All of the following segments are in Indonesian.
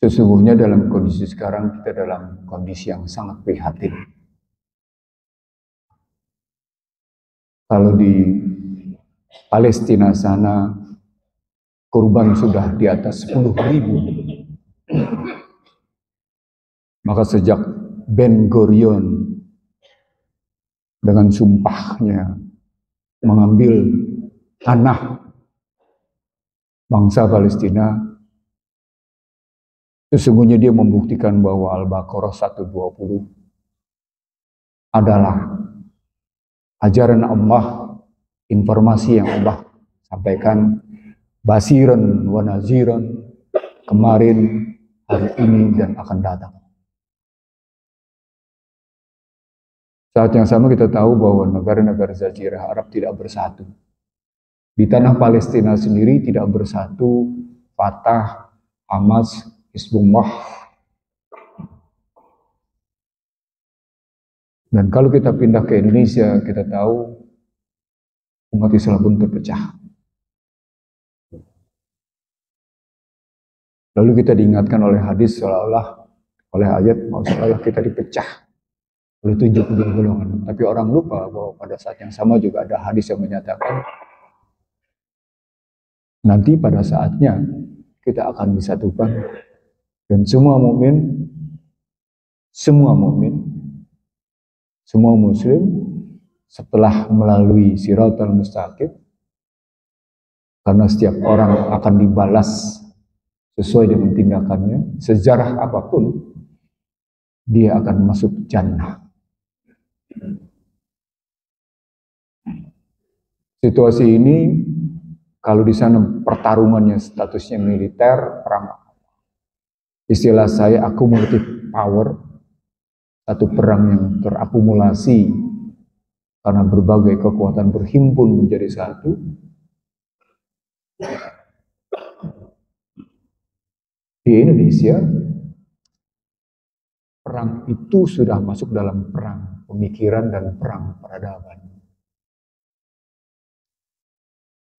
Sesungguhnya dalam kondisi sekarang kita dalam kondisi yang sangat prihatin. Kalau di Palestina sana korban sudah di atas 10.000. Maka sejak Ben Gurion dengan sumpahnya mengambil tanah bangsa Palestina, sesungguhnya dia membuktikan bahwa Al-Baqarah 120 adalah ajaran Allah, informasi yang Allah sampaikan, basiran wa naziran, kemarin, hari ini, dan akan datang. Saat yang sama kita tahu bahwa negara-negara Jazirah Arab tidak bersatu. Di tanah Palestina sendiri tidak bersatu Fatah, Hamas, Hizbullah. Dan kalau kita pindah ke Indonesia, kita tahu umat Islam pun terpecah. Lalu kita diingatkan oleh hadis seolah-olah, oleh ayat, seolah-olah kita dipecah oleh 70 golongan. Tapi orang lupa bahwa pada saat yang sama juga ada hadis yang menyatakan nanti pada saatnya kita akan disatukan dan semua mukmin, semua muslim setelah melalui Shiratal Mustaqim, karena setiap orang akan dibalas sesuai dengan tindakannya, sejarah apapun dia akan masuk jannah. Situasi ini kalau di sana pertarungannya statusnya militer, perang, istilah saya akumulatif power, satu perang yang terakumulasi karena berbagai kekuatan berhimpun menjadi satu. Di Indonesia, perang itu sudah masuk dalam perang pemikiran dan perang peradaban.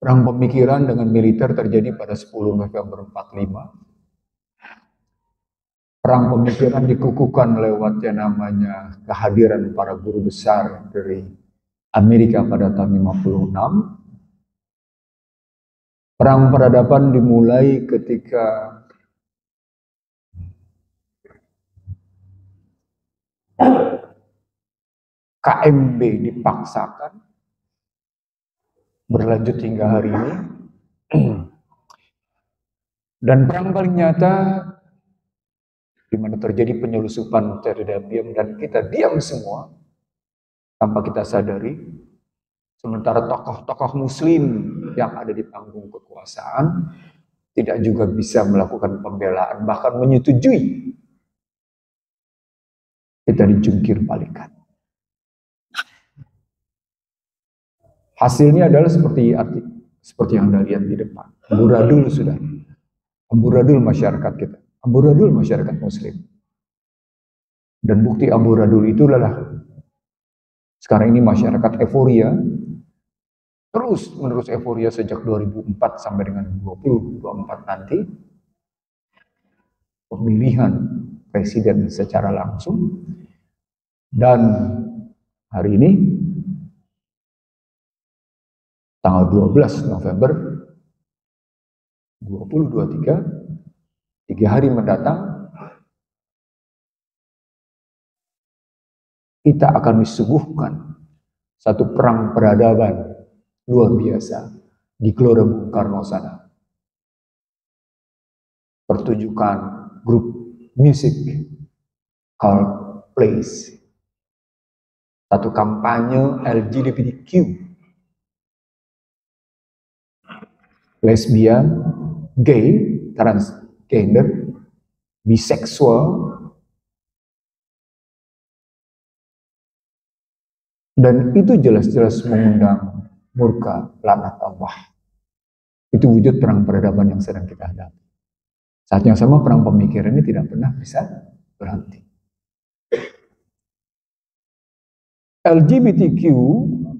Perang pemikiran dengan militer terjadi pada 10 November 45. Perang pemikiran dikukuhkan lewat yang namanya kehadiran para guru besar dari Amerika pada tahun 56. Perang peradaban dimulai ketika KMB dipaksakan, berlanjut hingga hari ini. Dan perang paling nyata di mana terjadi penyelusupan terhadap diam dan kita diam semua tanpa kita sadari. Sementara tokoh-tokoh muslim yang ada di panggung kekuasaan tidak juga bisa melakukan pembelaan, bahkan menyetujui kita dijungkir balikan. Hasilnya adalah seperti yang Anda lihat di depan. Amburadul sudah. Amburadul masyarakat kita. Amburadul masyarakat muslim. Dan bukti amburadul itu adalah sekarang ini masyarakat euforia. Terus menerus euforia sejak 2004 sampai dengan 2024 nanti. Pemilihan presiden secara langsung. Dan hari ini tanggal 12 November 2023, 3 hari mendatang, kita akan disuguhkan satu perang peradaban luar biasa di Gelora Bung Karno sana. Pertunjukan grup musik called Place. Satu kampanye LGBTQ. Lesbian, gay, transgender, biseksual, dan itu jelas-jelas mengundang murka laknat Allah. Itu wujud perang peradaban yang sedang kita hadapi. Saat yang sama perang pemikiran ini tidak pernah bisa berhenti. LGBTQ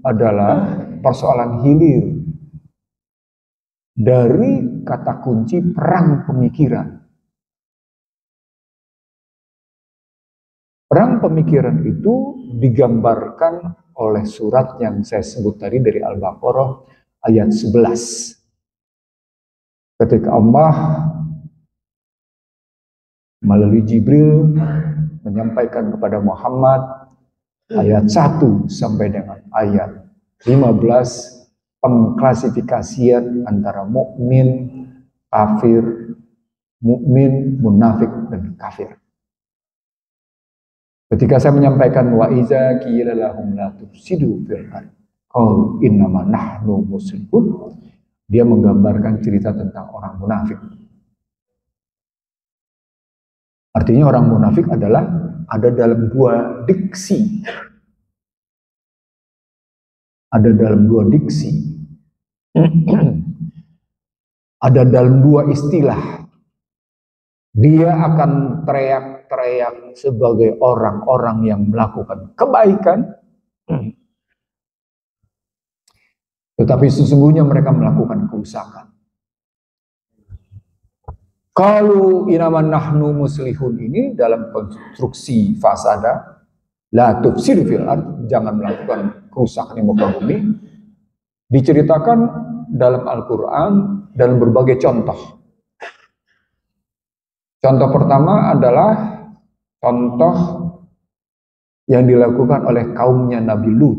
adalah persoalan hilir dari kata kunci perang pemikiran. Perang pemikiran itu digambarkan oleh surat yang saya sebut tadi dari Al-Baqarah ayat 11. Ketika Allah melalui Jibril menyampaikan kepada Muhammad ayat 1 sampai dengan ayat 15 pengklasifikasian antara mukmin, kafir, mukmin, munafik dan kafir. Ketika saya menyampaikan wa iza qila lahum la tufsidu fil ardh qalu innama nahnu muslihun, dia menggambarkan cerita tentang orang munafik. Artinya orang munafik adalah ada dalam dua diksi. Ada dalam dua diksi. Ada dalam dua istilah. Dia akan teriak-teriak sebagai orang-orang yang melakukan kebaikan. Tetapi sesungguhnya mereka melakukan kerusakan. Kalau inaman nahnu muslihun ini dalam konstruksi fasada, la tufsidu fil ardh, jangan melakukan kerusakan di muka bumi, diceritakan dalam Al-Quran dalam berbagai contoh. Contoh pertama adalah contoh yang dilakukan oleh kaumnya Nabi Lut.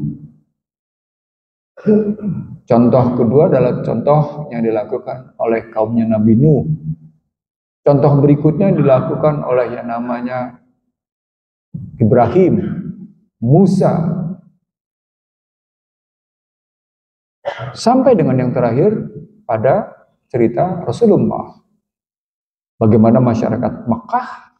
Contoh kedua adalah contoh yang dilakukan oleh kaumnya Nabi Nuh. Contoh berikutnya dilakukan oleh yang namanya Ibrahim, Musa, sampai dengan yang terakhir pada cerita Rasulullah. Bagaimana masyarakat Makkah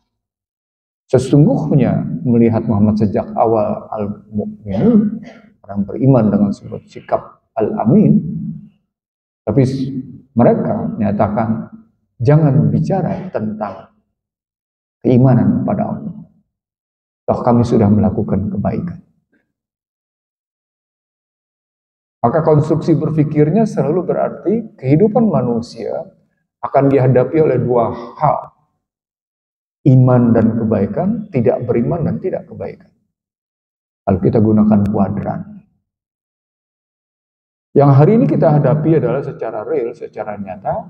sesungguhnya melihat Muhammad sejak awal al-mu'minun, orang beriman dengan sebuah sikap al-amin, tapi mereka menyatakan jangan bicara tentang keimanan pada Allah. Toh kami sudah melakukan kebaikan. Maka konstruksi berpikirnya selalu berarti kehidupan manusia akan dihadapi oleh dua hal. Iman dan kebaikan, tidak beriman dan tidak kebaikan. Kalau kita gunakan kuadran. Yang hari ini kita hadapi adalah secara real, secara nyata,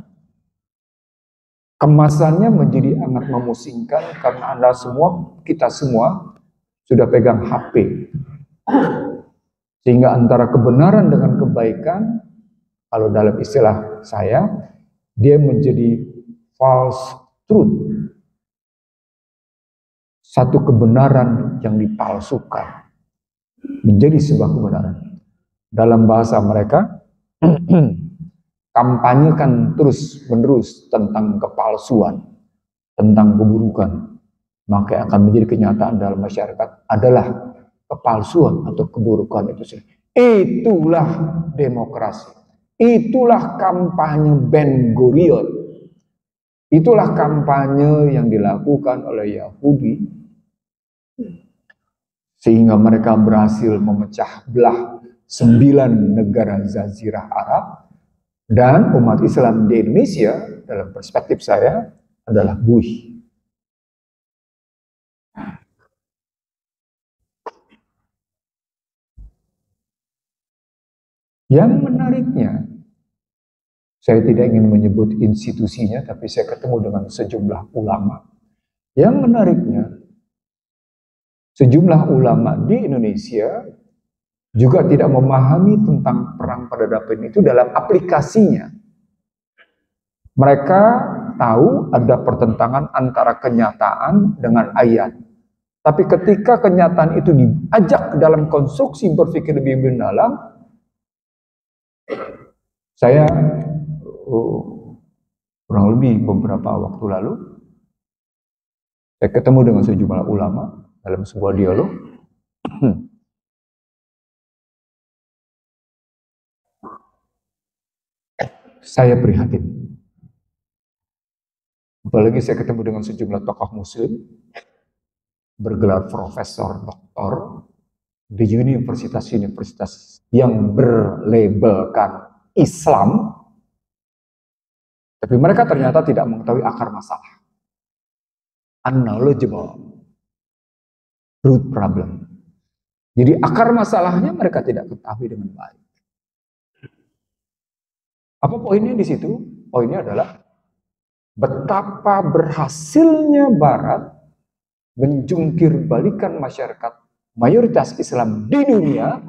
kemasannya menjadi amat memusingkan karena Anda semua, kita semua sudah pegang HP. Sehingga antara kebenaran dengan kebaikan, kalau dalam istilah saya, dia menjadi false truth. Satu kebenaran yang dipalsukan menjadi sebuah kebenaran. Dalam bahasa mereka, kampanyekan terus-menerus tentang kepalsuan, tentang keburukan, maka akan menjadi kenyataan dalam masyarakat adalah kepalsuan atau keburukan itu sendiri. Itulah demokrasi. Itulah kampanye Ben Gurion. Itulah kampanye yang dilakukan oleh Yahudi sehingga mereka berhasil memecah belah 9 negara Jazirah Arab. Dan umat Islam di Indonesia, dalam perspektif saya, adalah buih. Yang menariknya, saya tidak ingin menyebut institusinya, tapi saya ketemu dengan sejumlah ulama. Yang menariknya, sejumlah ulama di Indonesia juga tidak memahami tentang perang peradaban itu dalam aplikasinya. Mereka tahu ada pertentangan antara kenyataan dengan ayat. Tapi ketika kenyataan itu diajak dalam konstruksi berpikir lebih mendalam, saya kurang lebih beberapa waktu lalu, saya ketemu dengan sejumlah ulama dalam sebuah dialog. Saya prihatin. Apalagi saya ketemu dengan sejumlah tokoh muslim bergelar profesor, doktor di universitas-universitas yang berlabelkan Islam, tapi mereka ternyata tidak mengetahui akar masalah. Unknowledgeable. root problem. Jadi akar masalahnya mereka tidak ketahui dengan baik. Apa poinnya di situ? Poinnya adalah betapa berhasilnya Barat menjungkir balikan masyarakat mayoritas Islam di dunia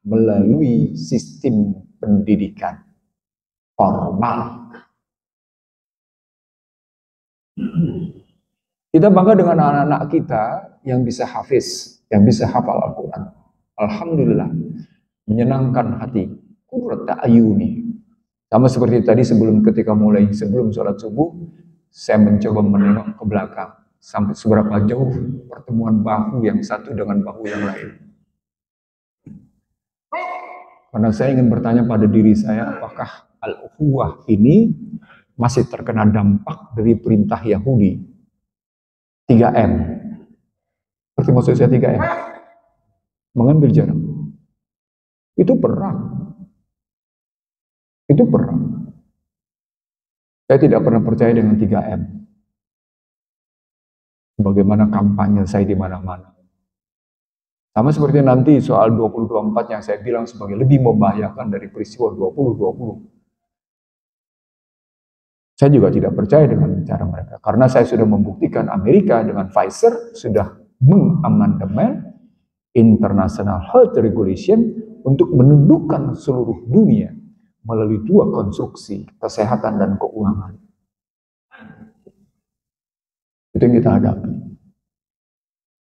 melalui sistem pendidikan formal. Kita bangga dengan anak-anak kita yang bisa hafiz, yang bisa hafal Al-Quran. Alhamdulillah, menyenangkan hati. Qurrata ayuni. Sama seperti tadi sebelum sholat subuh, saya mencoba menengok ke belakang. Sampai seberapa jauh pertemuan bahu yang satu dengan bahu yang lain. Karena saya ingin bertanya pada diri saya, apakah al-ukhuwah ini masih terkena dampak dari perintah Yahudi 3M. Seperti maksud saya 3M. Mengambil jarak. Itu perang. Itu perang. Saya tidak pernah percaya dengan 3M. Bagaimana kampanye saya di mana-mana. Sama seperti nanti soal 2024 yang saya bilang sebagai lebih membahayakan dari peristiwa 2020. Saya juga tidak percaya dengan cara mereka. Karena saya sudah membuktikan Amerika dengan Pfizer sudah mengamandemen International Health Regulation untuk menundukkan seluruh dunia melalui dua konstruksi, kesehatan dan keuangan. Itu yang kita hadapi.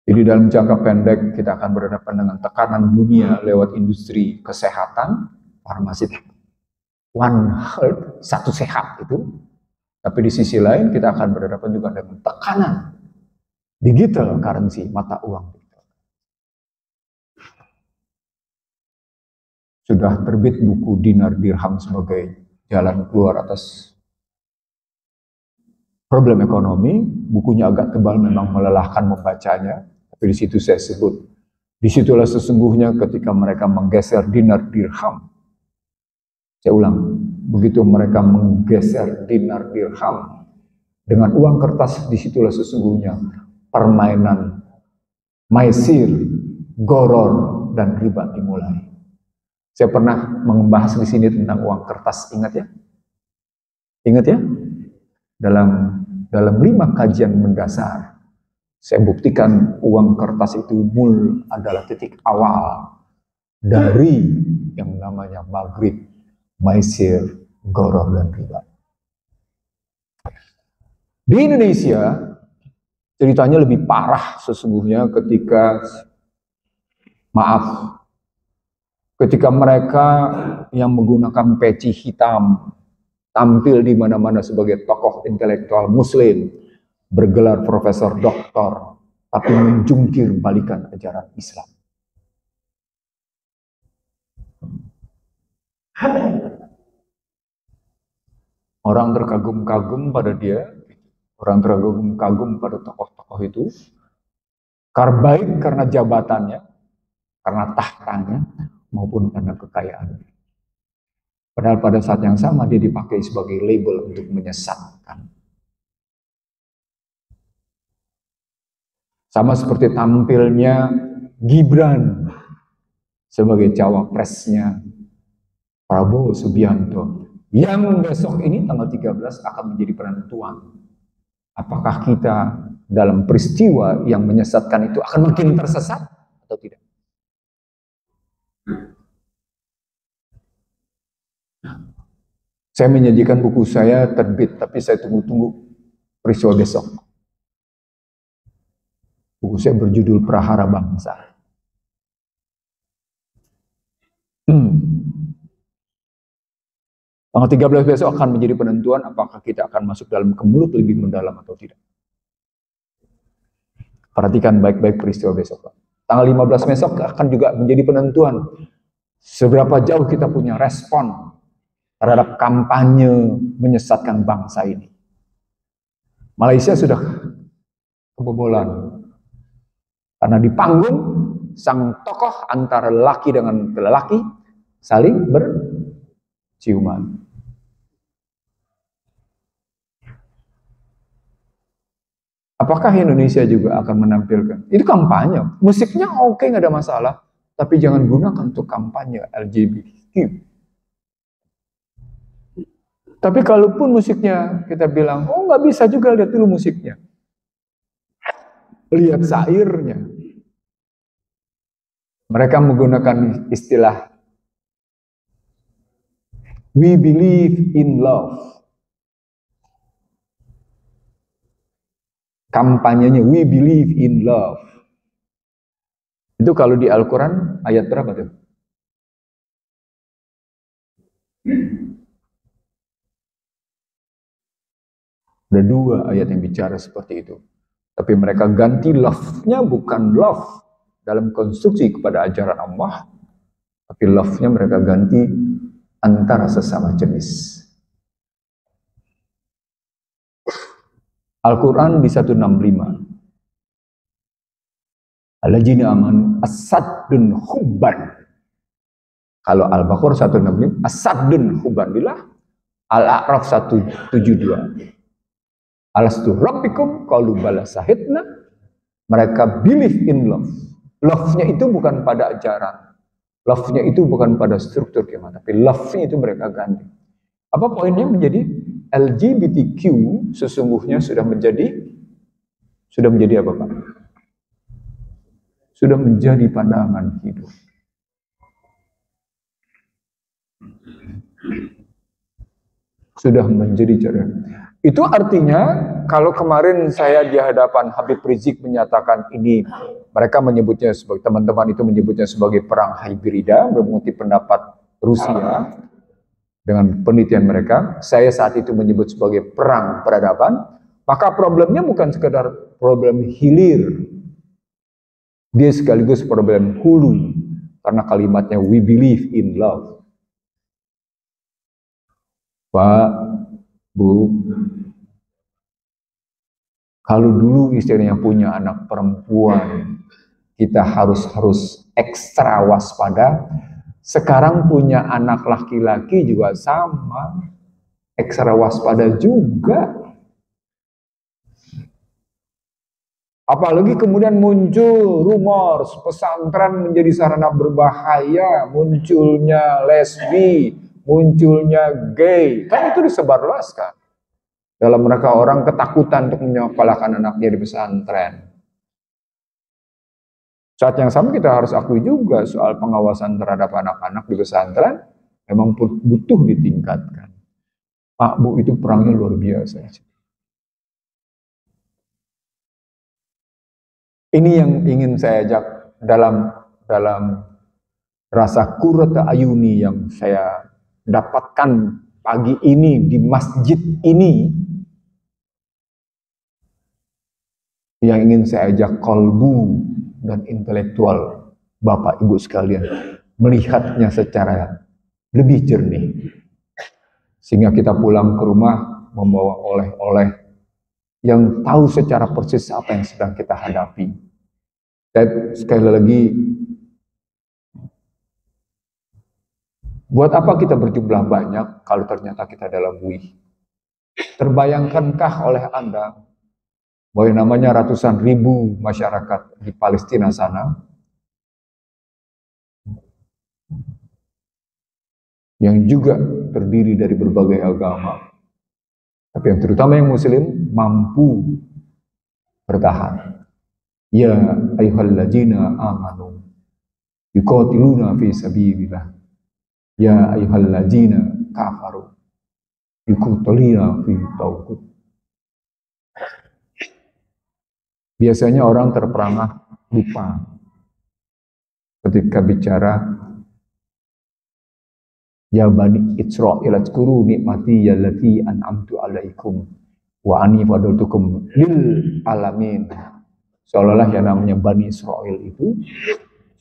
Jadi dalam jangka pendek kita akan berhadapan dengan tekanan dunia lewat industri kesehatan, farmasi, One Health, satu sehat itu. Tapi di sisi lain kita akan berhadapan juga dengan tekanan digital currency, mata uang. Sudah terbit buku Dinar Dirham sebagai jalan keluar atas problem ekonomi. Bukunya agak tebal, memang melelahkan membacanya. Tapi di situ saya sebut, disitulah sesungguhnya ketika mereka menggeser dinar dirham. Saya ulang, begitu mereka menggeser dinar dirham dengan uang kertas, disitulah sesungguhnya permainan maisir, goror, dan riba dimulai. Saya pernah membahas di sini tentang uang kertas, ingat ya? Ingat ya? Dalam 5 kajian mendasar, saya buktikan uang kertas itu adalah titik awal dari yang namanya maghrib, maisir, goror, dan riba. Di Indonesia, ceritanya lebih parah sesungguhnya ketika mereka yang menggunakan peci hitam tampil di mana-mana sebagai tokoh intelektual muslim, bergelar profesor doktor, tapi menjungkir balikan ajaran Islam. Orang terkagum-kagum pada dia, orang terkagum-kagum pada tokoh-tokoh itu, baik karena jabatannya, karena tahtanya, maupun karena kekayaan. Padahal pada saat yang sama dia dipakai sebagai label untuk menyesatkan. Sama seperti tampilnya Gibran sebagai cawapresnya Prabowo Subianto, yang besok ini tanggal 13 akan menjadi penentuan. Apakah kita dalam peristiwa yang menyesatkan itu akan makin tersesat atau tidak? Saya menyajikan buku saya terbit, tapi saya tunggu-tunggu peristiwa besok. Buku saya berjudul Prahara Bangsa. Tanggal 13 besok akan menjadi penentuan apakah kita akan masuk dalam kemelut lebih mendalam atau tidak. Perhatikan baik-baik peristiwa besok. Tanggal 15 besok akan juga menjadi penentuan seberapa jauh kita punya respon terhadap kampanye menyesatkan bangsa ini. Malaysia sudah kebobolan. Karena di panggung, sang tokoh antara lelaki dengan lelaki saling berciuman. Apakah Indonesia juga akan menampilkan? Itu kampanye. Musiknya oke, nggak ada masalah. Tapi jangan gunakan untuk kampanye LGBTQ. Tapi kalaupun musiknya kita bilang, oh nggak bisa juga, lihat dulu musiknya. Lihat syairnya. Mereka menggunakan istilah we believe in love. Kampanyenya we believe in love. Itu kalau di Al-Quran ayat berapa tuh? Ada 2 ayat yang bicara seperti itu. Tapi mereka ganti love-nya bukan love dalam konstruksi kepada ajaran Allah. Tapi love-nya mereka ganti antara sesama jenis. Al-Quran di 165. Alladzina amanu asaddun hubban. Kalau Al-Baqarah 165, asaddun hubban billah. Al-A'raf 172. Alastu rabbikum qalu bala sahidna. Mereka believe in love. Love-nya itu bukan pada ajaran. Love-nya itu bukan pada struktur kemana, tapi love-nya itu mereka ganti. Apa poinnya? Menjadi LGBTQ sesungguhnya sudah menjadi apa Pak? Sudah menjadi pandangan hidup. Sudah menjadi cara. Itu artinya kalau kemarin saya di hadapan Habib Rizik menyatakan ini, mereka menyebutnya sebagai, teman-teman itu menyebutnya sebagai perang hibrida, mengutip pendapat Rusia dengan penelitian mereka. Saya saat itu menyebut sebagai perang peradaban. Maka problemnya bukan sekedar problem hilir, dia sekaligus problem hulu, karena kalimatnya we believe in love. Pak, Bu, kalau dulu istrinya punya anak perempuan, kita harus ekstra waspada. Sekarang punya anak laki-laki juga sama, ekstra waspada juga. Apalagi kemudian muncul rumor pesantren menjadi sarana berbahaya, munculnya lesbi, munculnya gay, kan itu disebarluaskan. Dalam mereka orang ketakutan untuk menyekolahkan anaknya di pesantren. Saat yang sama kita harus akui juga soal pengawasan terhadap anak-anak di pesantren memang butuh ditingkatkan. Pak, Bu, itu perangnya luar biasa. Ini yang ingin saya ajak dalam rasa qurrata ayuni yang saya dapatkan pagi ini di masjid ini, yang ingin saya ajak kolbu dan intelektual Bapak Ibu sekalian melihatnya secara lebih jernih, sehingga kita pulang ke rumah membawa oleh-oleh yang tahu secara persis apa yang sedang kita hadapi. Dan sekali lagi, buat apa kita berjumlah banyak kalau ternyata kita dalam buih? Terbayangkankah oleh Anda bahwa yang namanya ratusan ribu masyarakat di Palestina sana yang juga terdiri dari berbagai agama, tapi yang terutama yang Muslim mampu bertahan. Ya ayyuhalladzina amanu yuqatiluna fi sabilillah. Ya ayyuhalladzina kafaru yuqatiluna fi tauhid. Biasanya orang terperangah lupa ketika bicara ya bani Israil azkuru nikmati allati an'amtu alaikum wa ani fadaltukum lil alamin. Seolah-olah yang namanya Bani Israel itu,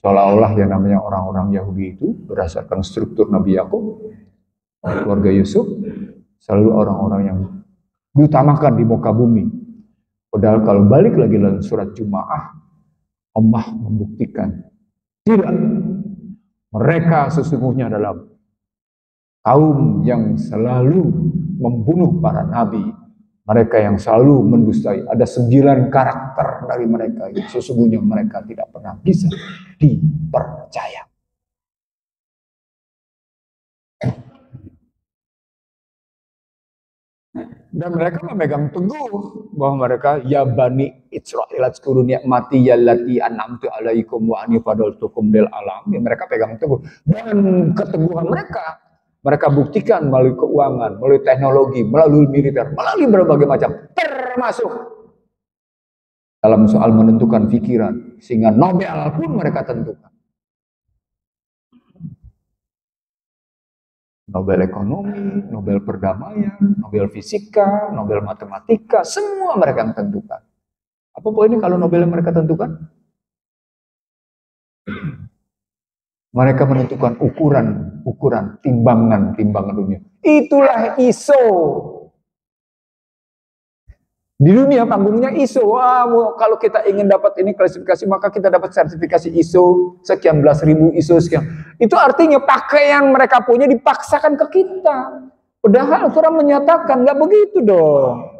seolah-olah yang namanya orang-orang Yahudi itu, berdasarkan struktur Nabi Yakub, keluarga Yusuf, selalu orang-orang yang diutamakan di muka bumi. Padahal kalau balik lagi dalam surat Jumu'ah, Allah membuktikan, tidak, mereka sesungguhnya adalah kaum yang selalu membunuh para nabi, Mereka yang selalu mendustai. Ada 9 karakter dari mereka yang sesungguhnya mereka tidak pernah bisa dipercaya. Dan mereka memegang teguh bahwa mereka ya bani Israil azkuru ni'mati yallati an'amtu alaikum wa ani fadaltukum lil alamin. Mereka pegang teguh, dan keteguhan mereka buktikan melalui keuangan, melalui teknologi, melalui militer, melalui berbagai macam, termasuk dalam soal menentukan pikiran, sehingga Nobel pun mereka tentukan. Nobel ekonomi, Nobel perdamaian, Nobel fisika, Nobel matematika, semua mereka yang tentukan. Apa poinnya kalau Nobel yang mereka tentukan? Mereka menentukan ukuran, timbangan dunia. Itulah ISO. Di dunia panggungnya ISO. Wah, kalau kita ingin dapat ini klasifikasi, maka kita dapat sertifikasi ISO sekian belas ribu, ISO sekian. Itu artinya pakaian mereka punya dipaksakan ke kita. Padahal Al-Quran menyatakan nggak begitu dong.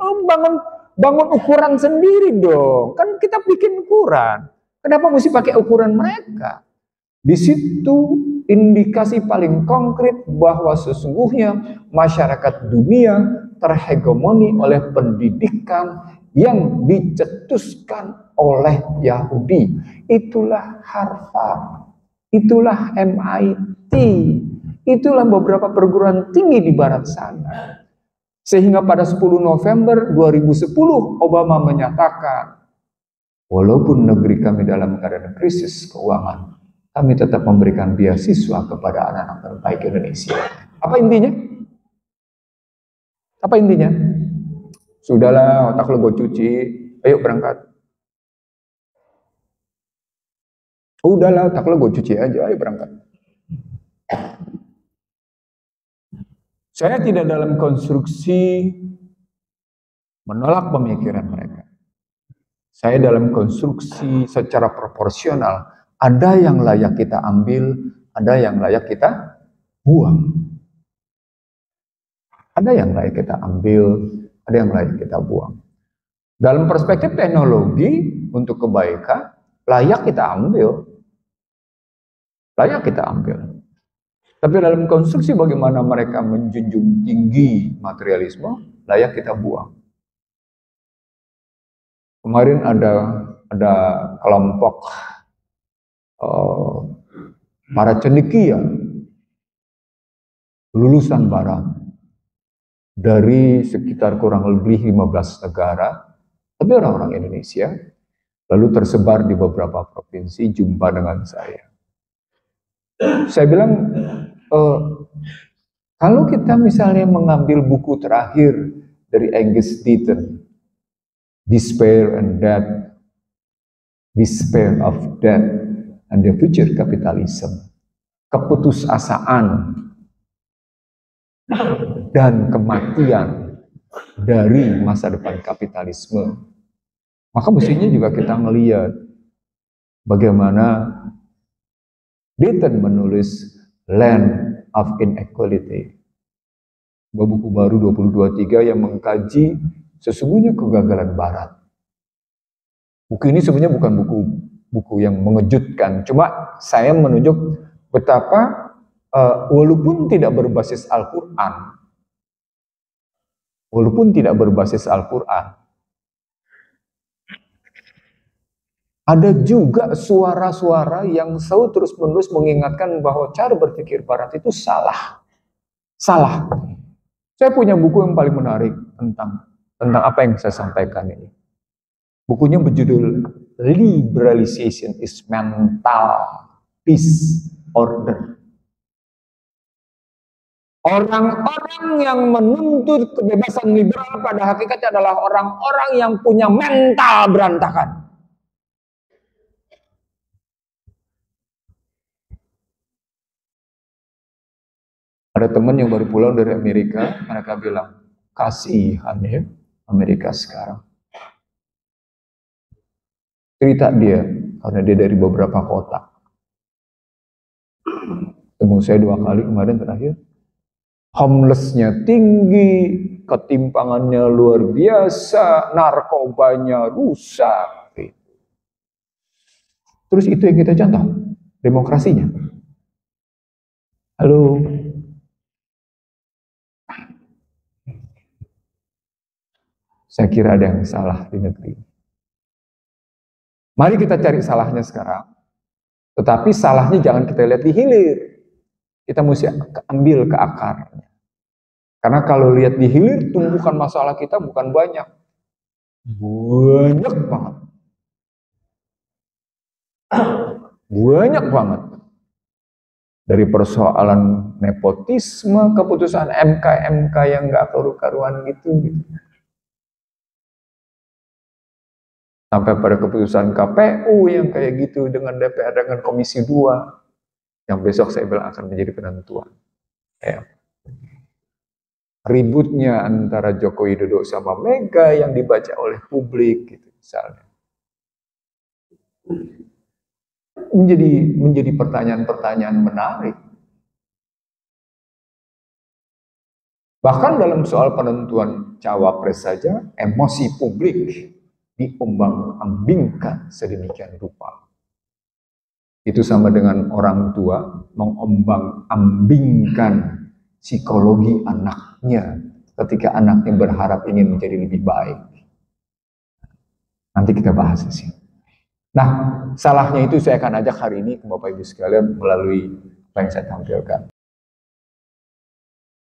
Bangun ukuran sendiri dong. Kan kita bikin ukuran. Kenapa mesti pakai ukuran mereka? Di situ indikasi paling konkret bahwa sesungguhnya masyarakat dunia terhegemoni oleh pendidikan yang dicetuskan oleh Yahudi. Itulah Harvard, itulah MIT, itulah beberapa perguruan tinggi di barat sana. Sehingga pada 10 November 2010 Obama menyatakan, walaupun negeri kami dalam keadaan krisis keuangan, kami tetap memberikan beasiswa kepada anak-anak terbaik Indonesia. Apa intinya? Apa intinya? Sudahlah, otak lo gue cuci, ayo berangkat. Udahlah, otak lo gue cuci aja, ayo berangkat. Saya tidak dalam konstruksi menolak pemikiran mereka. Saya dalam konstruksi secara proporsional. Ada yang layak kita ambil, ada yang layak kita buang. Ada yang layak kita ambil, ada yang layak kita buang. Dalam perspektif teknologi untuk kebaikan, layak kita ambil. Layak kita ambil. Tapi dalam konstruksi bagaimana mereka menjunjung tinggi materialisme, layak kita buang. Kemarin ada kelompok para cendekia lulusan barat dari sekitar kurang lebih 15 negara, tapi orang-orang Indonesia, lalu tersebar di beberapa provinsi, jumpa dengan saya. Saya bilang, kalau kita misalnya mengambil buku terakhir dari Angus Deaton, Despair of Death and the Future Capitalism, keputusasaan dan kematian dari masa depan kapitalisme, maka mestinya juga kita melihat bagaimana Deaton menulis Land of Inequality, buku baru 2023 yang mengkaji sesungguhnya kegagalan Barat. Buku ini sebenarnya bukan buku yang mengejutkan, cuma saya menunjuk betapa walaupun tidak berbasis Al-Quran, ada juga suara-suara yang selalu terus-menerus mengingatkan bahwa cara berpikir Barat itu salah. Saya punya buku yang paling menarik tentang apa yang saya sampaikan ini. Bukunya berjudul Liberalization is Mental Disorder. Orang-orang yang menuntut kebebasan liberal pada hakikatnya adalah orang-orang yang punya mental berantakan. Ada teman yang baru pulang dari Amerika, mereka bilang, kasihan ya Amerika sekarang. Cerita dia, karena dia dari beberapa kota. Temu saya 2 kali kemarin terakhir. Homeless-nya tinggi, ketimpangannya luar biasa, narkobanya rusak. Terus itu yang kita contoh, demokrasinya. Halo. Saya kira ada yang salah di negeri. Mari kita cari salahnya sekarang. Tetapi salahnya jangan kita lihat di hilir. Kita mesti ambil ke akarnya. Karena kalau lihat di hilir, tumbukan masalah kita bukan banyak. Banyak banget. Banyak banget. Dari persoalan nepotisme, keputusan MK yang gak karu-karuan gitu. Sampai pada keputusan KPU yang kayak gitu dengan DPR, dengan Komisi 2 yang besok saya bilang akan menjadi penentuan. Ya. Ributnya antara Joko Widodo sama Mega yang dibaca oleh publik gitu misalnya. Menjadi pertanyaan-pertanyaan menarik. Bahkan dalam soal penentuan cawapres saja, emosi publik diombang-ambingkan sedemikian rupa. Itu sama dengan orang tua mengombang-ambingkan psikologi anaknya ketika anaknya berharap ingin menjadi lebih baik. Nanti kita bahas di sini. Nah, salahnya itu saya akan ajak hari ini ke Bapak Ibu sekalian melalui apa yang saya tampilkan.